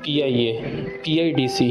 PIA, PIDC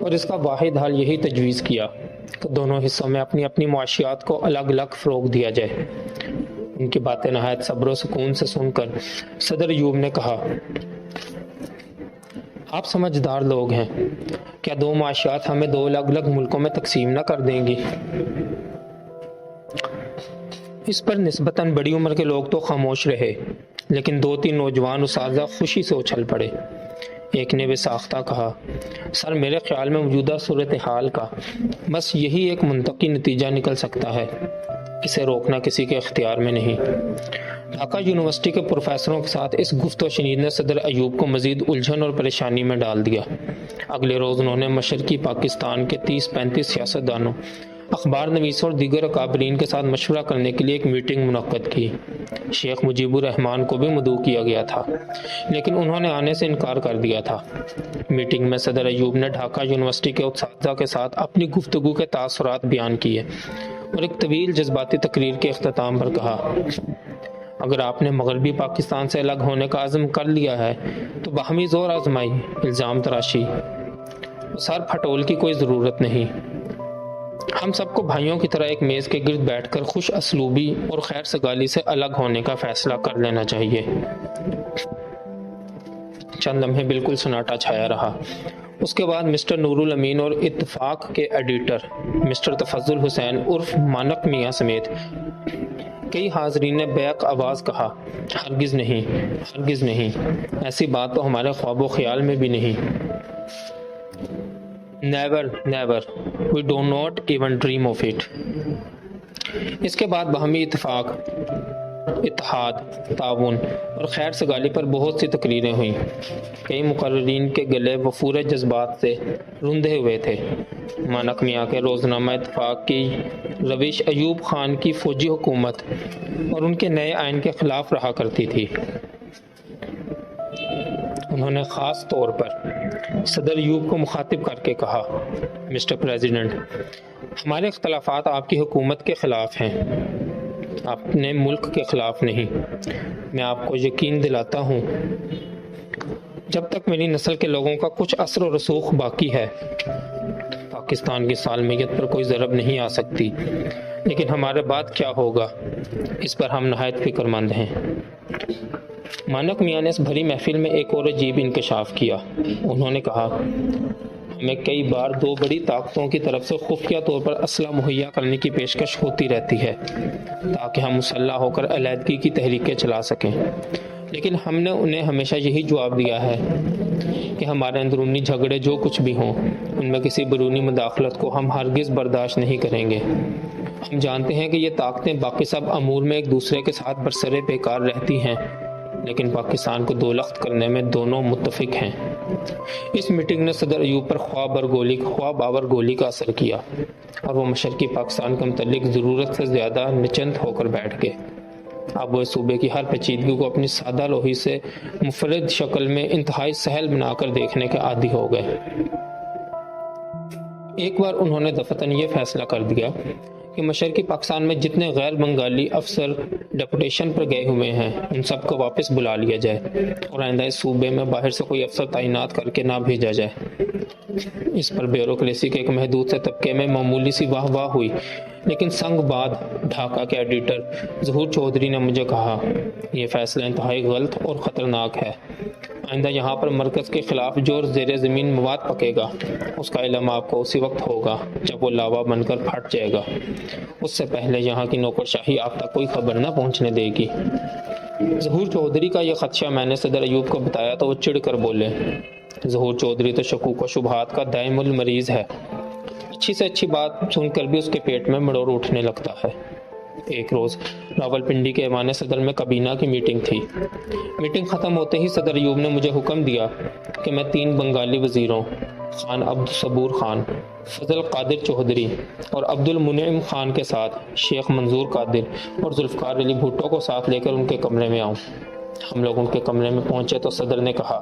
اور اس کا واحد حل یہی تجویز کیا کہ دونوں حصوں میں اپنی اپنی معاشیات کو الگ الگ فروغ دیا جائے۔ ان کی باتیں نہایت صبر و سکون سے سن کر صدر ایوب نے کہا، آپ سمجھدار لوگ ہیں، کیا دو معاشیات ہمیں دو الگ الگ ملکوں میں تقسیم نہ کر دیں گی؟ اس پر نسبتاً بڑی عمر کے لوگ تو خاموش رہے، لیکن دو تین نوجوان اساتذہ خوشی سے اچھل پڑے۔ ایک نے بے ساختہ کہا، سر میرے خیال میں موجودہ صورتحال کا بس یہی ایک منطقی نتیجہ نکل سکتا ہے، اسے روکنا کسی کے اختیار میں نہیں۔ ڈھاکہ یونیورسٹی کے پروفیسروں کے ساتھ اس گفت و شنید نے صدر ایوب کو مزید الجھن اور پریشانی میں ڈال دیا۔ اگلے روز انہوں نے مشرقی پاکستان کے 30-35 سیاستدانوں، اخبار نویسوں اور دیگر اکابرین کے ساتھ مشورہ کرنے کے لیے ایک میٹنگ منعقد کی۔ شیخ مجیب الرحمان کو بھی مدعو کیا گیا تھا، لیکن انہوں نے آنے سے انکار کر دیا تھا۔ میٹنگ میں صدر ایوب نے ڈھاکہ یونیورسٹی کے اساتذہ کے ساتھ اپنی گفتگو کے تاثرات بیان کیے اور ایک طویل جذباتی تقریر کے اختتام پر کہا، اگر آپ نے مغربی پاکستان سے الگ ہونے کا عزم کر لیا ہے تو باہمی زور آزمائی، الزام تراشی، سر پھٹول کی کوئی ضرورت نہیں۔ ہم سب کو بھائیوں کی طرح ایک میز کے گرد بیٹھ کر خوش اسلوبی اور خیر سگالی سے الگ ہونے کا فیصلہ کر لینا چاہیے۔ چند لمحے بالکل سناٹا چھایا رہا۔ اس کے بعد مسٹر نور الامین اور اتفاق کے ایڈیٹر مسٹر تفضل حسین عرف مانک میاں سمیت کئی حاضرین نے بیک آواز کہا، ہرگز نہیں، ہرگز نہیں، ایسی بات تو ہمارے خواب و خیال میں بھی نہیں۔ Never, never, we do not even dream of it۔ اس کے بعد باہمی اتفاق، اتحاد، تعاون اور خیر سگالی پر بہت سی تقریریں ہوئیں۔ کئی مقررین کے گلے وفور جذبات سے رندے ہوئے تھے۔ مانک میاں کے روزنامہ اتفاق کی روش ایوب خان کی فوجی حکومت اور ان کے نئے آئین کے خلاف رہا کرتی تھی۔ انہوں نے خاص طور پر صدر ایوب کو مخاطب کر کے کہا، مسٹر پریزیڈنٹ، ہمارے اختلافات آپ کی حکومت کے خلاف ہیں، اپنے ملک کے خلاف نہیں۔ میں آپ کو یقین دلاتا ہوں، جب تک میری نسل کے لوگوں کا کچھ اثر و رسوخ باقی ہے، پاکستان کی سالمیت پر کوئی ضرب نہیں آ سکتی، لیکن ہمارے بعد کیا ہوگا اس پر ہم نہایت فکر مند ہیں۔ مانک میاں نے اس بھری محفل میں ایک اور عجیب انکشاف کیا۔ انہوں نے کہا، ہمیں کئی بار دو بڑی طاقتوں کی طرف سے خفیہ طور پر اسلحہ مہیا کرنے کی پیشکش ہوتی رہتی ہے تاکہ ہم مسلح ہو کر علیحدگی کی تحریکیں چلا سکیں، لیکن ہم نے انہیں ہمیشہ یہی جواب دیا ہے کہ ہمارے اندرونی جھگڑے جو کچھ بھی ہوں، ان میں کسی بیرونی مداخلت کو ہم ہرگز برداشت نہیں کریں گے۔ ہم جانتے ہیں کہ یہ طاقتیں باقی سب امور میں ایک دوسرے کے ساتھ برسر پیکار رہتی ہیں، لیکن پاکستان کو دو لخت کرنے میں دونوں متفق ہیں۔ اس میٹنگ نے صدر ایوب پر خواہ باور گولی کا اثر کیا اور وہ مشرقی پاکستان کے متعلق ضرورت سے زیادہ نچند ہو کر بیٹھ گئے۔ اب وہ صوبے کی ہر پیچیدگی کو اپنی سادہ روحی سے منفرد شکل میں انتہائی سہل بنا کر دیکھنے کے عادی ہو گئے۔ ایک بار انہوں نے دفتن یہ فیصلہ کر دیا کہ مشرقی پاکستان میں جتنے غیر بنگالی افسر ڈیپوٹیشن پر گئے ہوئے ہیں ان سب کو واپس بلا لیا جائے اور آئندہ اس صوبے میں باہر سے کوئی افسر تعینات کر کے نہ بھیجا جائے۔ اس پر بیوروکریسی کے ایک محدود سے طبقے میں معمولی سی واہ واہ ہوئی، لیکن سنگ بعد ڈھاکہ کے ایڈیٹر ظہور چودھری نے مجھے کہا، یہ فیصلہ انتہائی غلط اور خطرناک ہے۔ آئندہ یہاں پر مرکز کے خلاف جو زیر زمین مواد پکے گا اس کا علم آپ کو اسی وقت ہوگا جب وہ لاوا بن کر پھٹ جائے گا، اس سے پہلے یہاں کی نوکرشاہی آپ تک کوئی خبر نہ پہنچنے دے گی۔ ظہور چودھری کا یہ خدشہ میں نے صدر ایوب کو بتایا تو وہ چڑ کر بولے، ظہور چودھری تو شکوک و شبہات کا دائم المریض ہے، اچھی سے اچھی بات سن کر بھی اس کے پیٹ میں مڑوڑ اٹھنے لگتا ہے۔ ایک روز راولپنڈی کے ایوان صدر میں کابینہ کی میٹنگ تھی۔ میٹنگ ختم ہوتے ہی صدر ایوب نے مجھے حکم دیا کہ میں 3 بنگالی وزیروں خان عبد الصبور خان، فضل قادر چودھری اور عبد المنعم خان کے ساتھ شیخ منظور قادر اور ذوالفقار علی بھٹو کو ساتھ لے کر ان کے کمرے میں آؤں۔ ہم لوگ ان کے کمرے میں پہنچے تو صدر نے کہا،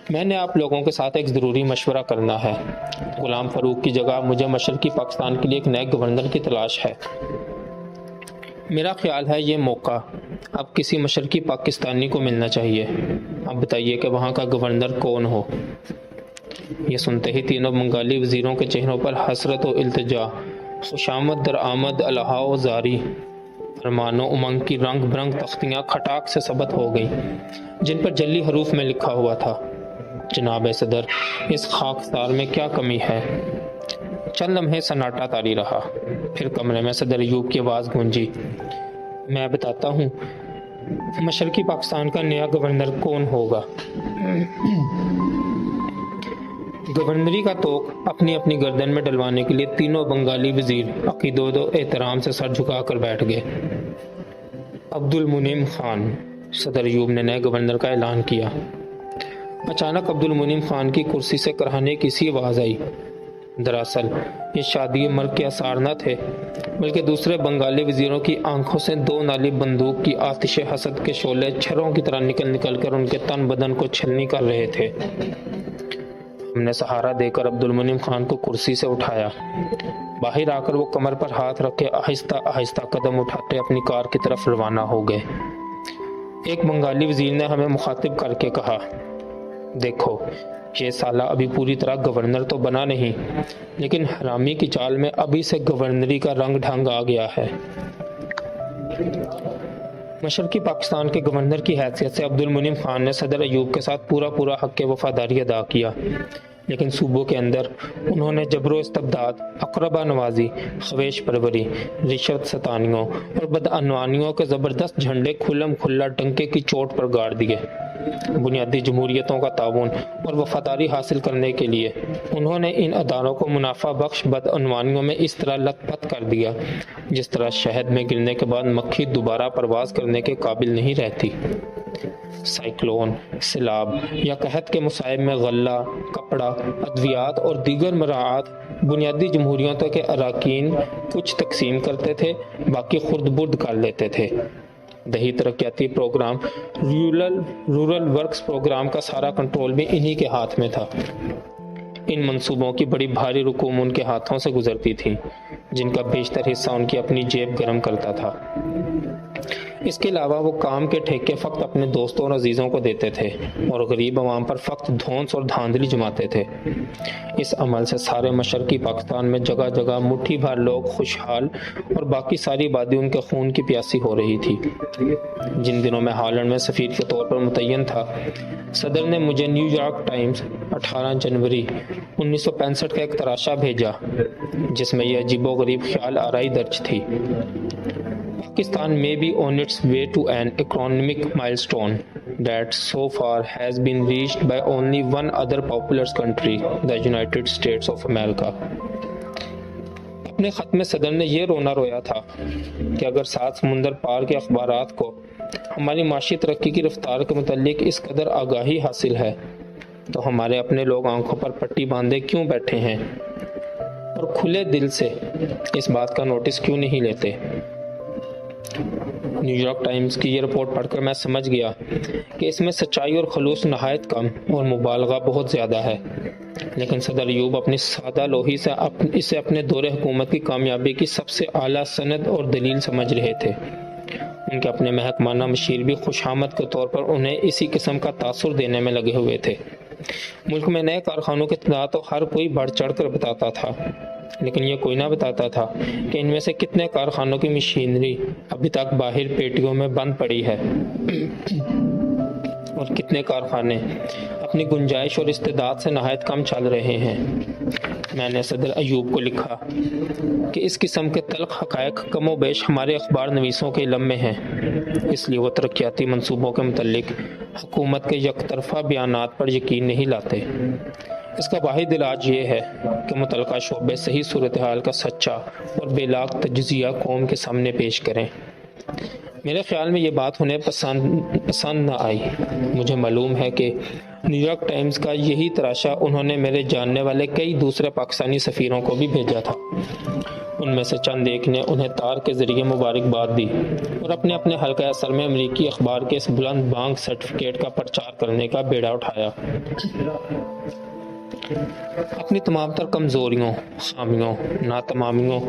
میں نے آپ لوگوں کے ساتھ ایک ضروری مشورہ کرنا ہے۔ غلام فاروق کی جگہ مجھے مشرقی پاکستان کے لیے ایک نئے گورنر کی تلاش ہے۔ میرا خیال ہے یہ موقع اب کسی مشرقی پاکستانی کو ملنا چاہیے۔ اب بتائیے کہ وہاں کا گورنر کون ہو۔ یہ سنتے ہی تینوں بنگالی وزیروں کے چہروں پر حسرت و التجا، خوشامد درآمد، الہا و زاری، فرمان و امنگ کی رنگ برنگ تختیاں کھٹاک سے ثبت ہو گئیں، جن پر جلی حروف میں لکھا ہوا تھا: جناب صدر، اس خاکسار میں کیا کمی ہے؟ چند لمحے سناٹا طاری رہا، پھر کمرے میں صدر ایوب کی آواز گونجی: میں بتاتا ہوں، مشرقی پاکستان کا نیا گورنر کون ہوگا؟ گورنری کا توق اپنی اپنی گردن میں ڈلوانے کے لیے تینوں بنگالی وزیر عقیدت و احترام سے سر جھکا کر بیٹھ گئے۔ عبد المنعم خان، صدر ایوب نے نئے گورنر کا اعلان کیا۔ اچانک عبد المنعم خان کی کرسی سے کرہنے کی سی آواز آئی۔ دراصل یہ شادی مرگ کے آثار نہ تھے، بلکہ دوسرے بنگالی وزیروں کی آنکھوں سے دو نالی بندوق کی آتش حسد کے شعلے چھروں کی طرح نکل کر ان کے تن بدن کو چھلنی کر رہے تھے۔ ہم نے سہارا دے کر عبد المنعم خان کو کرسی سے اٹھایا۔ باہر آ کر وہ کمر پر ہاتھ رکھ کے آہستہ آہستہ قدم اٹھاتے اپنی کار کی طرف روانہ ہو گئے۔ ایک بنگالی وزیر نے ہمیں مخاطب کر کے کہا: دیکھو، یہ سالہ ابھی پوری طرح گورنر تو بنا نہیں، لیکن حرامی کی چال میں ابھی سے گورنری کا رنگ ڈھنگ آ گیا ہے۔ مشرقی پاکستان کے گورنر کی حیثیت سے عبد المنعم خان نے صدر ایوب کے ساتھ پورا حق وفاداری ادا کیا، لیکن صوبوں کے اندر انہوں نے جبر و استبداد، اقربا نوازی، خویش پروری، رشوت ستانیوں اور بدعنوانیوں کے زبردست جھنڈے کھلم کھلا ڈنکے کی چوٹ پر گاڑ دیے۔ بنیادی جمہوریتوں کا تعاون اور وفاداری حاصل کرنے کے لیے انہوں نے ان اداروں کو منافع بخش بدعنوانیوں میں اس طرح لت پت کر دیا جس طرح شہد میں گرنے کے بعد مکھی دوبارہ پرواز کرنے کے قابل نہیں رہتی۔ سائیکلون، سیلاب یا قحط کے مصائب میں غلہ، کپڑا، ادویات اور دیگر مراعات بنیادی جمہوریتوں کے اراکین کچھ تقسیم کرتے تھے، باقی خرد برد کر لیتے تھے۔ دیہی ترقیاتی پروگرام، رورل ورکس پروگرام کا سارا کنٹرول بھی انہی کے ہاتھ میں تھا۔ ان منصوبوں کی بڑی بھاری رقوم ان کے ہاتھوں سے گزرتی تھی، جن کا بیشتر حصہ ان کی اپنی جیب گرم کرتا تھا۔ اس کے علاوہ وہ کام کے ٹھیکے فقط اپنے دوستوں اور عزیزوں کو دیتے تھے اور غریب عوام پر فقط دھونس اور دھاندلی جماتے تھے۔ اس عمل سے سارے مشرقی پاکستان میں جگہ جگہ مٹھی بھر لوگ خوشحال اور باقی ساری آبادی ان کے خون کی پیاسی ہو رہی تھی۔ جن دنوں میں ہالینڈ میں سفیر کے طور پر متعین تھا، صدر نے مجھے نیو یارک ٹائمز 18 جنوری 1965 کا ایک تراشا بھیجا جس میں یہ عجیب و غریب خیال آرائی درج تھی: Pakistan may be on its way to an economic milestone that so far has been reached by only one other populous country, the United States of America. اپنے خط میں صدر نے یہ رونا رویا تھا کہ اگر سات سمندر پار کے اخبارات کو ہماری معاشی ترقی کی رفتار کے متعلق اس قدر آگاہی حاصل ہے تو ہمارے اپنے لوگ آنکھوں پر پٹی باندھے کیوں بیٹھے ہیں اور کھلے دل سے اس بات کا نوٹس کیوں نہیں لیتے۔ نیو یارک ٹائمز کی یہ رپورٹ پڑھ کر میں سمجھ گیا کہ اس میں سچائی اور خلوص نہایت کم اور مبالغہ بہت زیادہ ہے، لیکن صدر ایوب اپنی سادہ لوہی سے اسے اپنے دور حکومت کی کامیابی کی سب سے اعلیٰ سند اور دلیل سمجھ رہے تھے۔ ان کے اپنے محکمانہ مشیر بھی خوش آمد کے طور پر انہیں اسی قسم کا تاثر دینے میں لگے ہوئے تھے۔ ملک میں نئے کارخانوں کی تعداد تو ہر کوئی بڑھ چڑھ کر بتاتا تھا، لیکن یہ کوئی نہ بتاتا تھا کہ ان میں سے کتنے کارخانوں کی مشینری ابھی تک باہر پیٹیوں میں بند پڑی ہے اور کتنے کارخانے اپنی گنجائش اور استعداد سے نہایت کم چل رہے ہیں۔ میں نے صدر ایوب کو لکھا کہ اس قسم کے تلخ حقائق کم و بیش ہمارے اخبار نویسوں کے علم میں ہیں، اس لیے وہ ترقیاتی منصوبوں کے متعلق حکومت کے یک طرفہ بیانات پر یقین نہیں لاتے۔ اس کا واحد علاج یہ ہے کہ متعلقہ شعبے صحیح صورتحال کا سچا اور بے لاگ تجزیہ قوم کے سامنے پیش کریں۔ میرے خیال میں یہ بات انہیں پسند نہ آئی۔ مجھے معلوم ہے کہ نیو یارک ٹائمز کا یہی تراشا انہوں نے میرے جاننے والے کئی دوسرے پاکستانی سفیروں کو بھی بھیجا تھا۔ ان میں سے چند ایک نے انہیں تار کے ذریعے مبارکباد دی اور اپنے اپنے حلقہ اثر میں امریکی اخبار کے اس بلند بانگ سرٹیفکیٹ کا پرچار کرنے کا بیڑا اٹھایا۔ اپنی تمام تر کمزوریوں، خامیوں، ناتمامیوں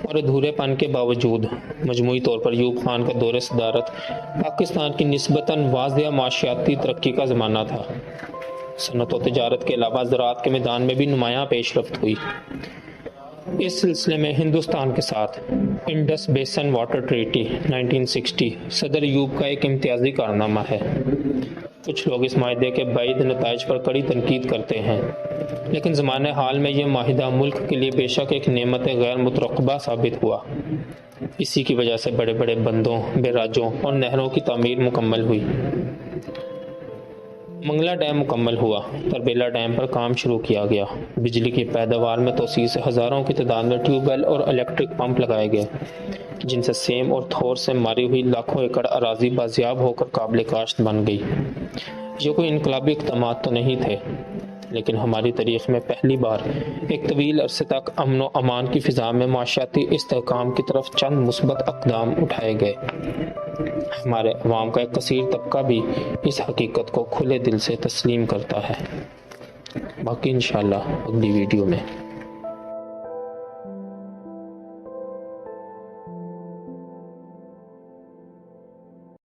اور ادھورے پن کے باوجود مجموعی طور پر ایوب خان کا دور صدارت پاکستان کی نسبتاً واضح معاشیاتی ترقی کا زمانہ تھا۔ صنعت و تجارت کے علاوہ زراعت کے میدان میں بھی نمایاں پیش رفت ہوئی۔ اس سلسلے میں ہندوستان کے ساتھ انڈس بیسن واٹر ٹریٹی 1960 صدر ایوب کا ایک امتیازی کارنامہ ہے۔ کچھ لوگ اس معاہدے کے بعید نتائج پر کڑی تنقید کرتے ہیں، لیکن زمانۂ حال میں یہ معاہدہ ملک کے لیے بے شک ایک نعمت غیر مترقبہ ثابت ہوا۔ اسی کی وجہ سے بڑے بڑے بندوں، بیراجوں اور نہروں کی تعمیر مکمل ہوئی۔ منگلا ڈیم مکمل ہوا، تربیلا ڈیم پر کام شروع کیا گیا، بجلی کی پیداوار میں توسیع سے ہزاروں کی تعداد میں ٹیوب ویل اور الیکٹرک پمپ لگائے گئے، جن سے سیم اور تھور سے ماری ہوئی لاکھوں ایکڑ اراضی بازیاب ہو کر قابل کاشت بن گئی۔ یہ کوئی انقلابی اقدامات تو نہیں تھے، لیکن ہماری تاریخ میں پہلی بار ایک طویل عرصے تک امن و امان کی فضا میں معاشیاتی استحکام کی طرف چند مثبت اقدام اٹھائے گئے۔ ہمارے عوام کا ایک کثیر طبقہ بھی اس حقیقت کو کھلے دل سے تسلیم کرتا ہے۔ باقی انشاءاللہ اگلی ویڈیو میں